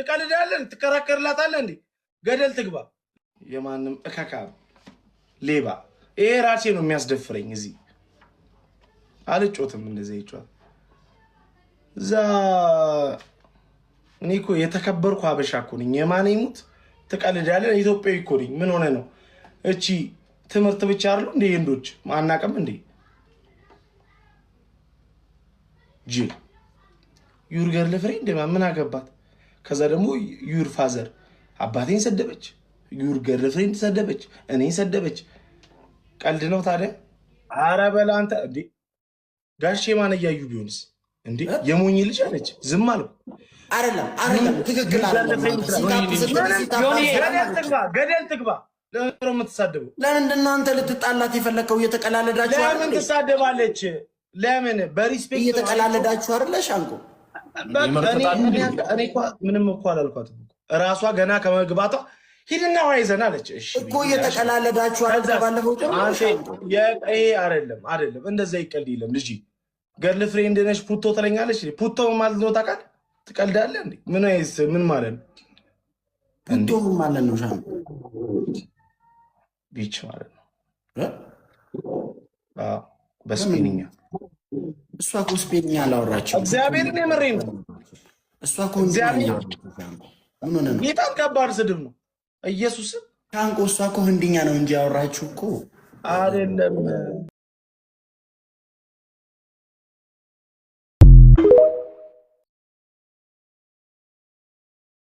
ትቀልዳለህ፣ ትከራከርላታለህ እንዴ? ገደል ትግባ። የማንም እከካ ሌባ። ይሄ ራሴ ነው የሚያስደፍረኝ። እዚህ አልጮትም እንደዚህ ይጫወት እዛ እኔ እኮ የተከበርኩ ሀበሻ እኮ ነኝ። የማን ይሙት ትቀልዳለህ? ኢትዮጵያዊ እኮ ነኝ። ምን ሆነ ነው? እቺ ትምህርት ብቻ አይደሉ እንዴ? ህንዶች ማናቀም እንዴ? ጂ ዩር ገርል ፍሬንድ ምን አገባት? ከዛ ደግሞ ዩር ፋዘር አባቴን ሰደበች፣ ዩር ገርል ፍሬንድ ሰደበች፣ እኔን ሰደበች። ቀልድ ነው ታዲያ? አረ በላ አንተ እንዴ! ጋሼ ማን እያዩ ቢሆንስ እንዴ? የሞኝ ልጅ አለች። ዝም አልኩ። አይደለም ትክክል አይደለም። ገደል ትግባ። ለምን የምትሳደበው? ለምንድን ነው አንተ ልትጣላት የፈለከው? እየተቀላለዳችሁ ለምን ትሳደባለች? ለምን በሪስፔክት እየተቀላለዳችሁ አይደለ? ሻንቆ እኔ ምንም እኮ አላልኳትም። እራሷ ገና ከመግባቷ ሂድና ዋይዘን አለች። እሺ እኮ እየተቀላለዳችሁ አይደል? ባለፈው አይደለም እንደዛ ይቀልድ የለም ልጅ ገርል ፍሬንድ ነሽ ፑቶ ትለኛለች። ፑቶ ማለት ነው ታውቃለህ? ትቀልዳለህ እንዴ? ምን ማለት ነው? ፑቶ ማለት ነው ሻንቆ ቢች ማለት ነው። በስፔንኛ እሷ እኮ ስፔንኛ አላወራችም። እግዚአብሔርን የምሬን ነው። እሷ እኮ በጣም ከባድ ስድብ ነው። ኢየሱስን ሻንቆ እሷ እኮ ህንድኛ ነው እንጂ ያወራችሁ እኮ አይደለም።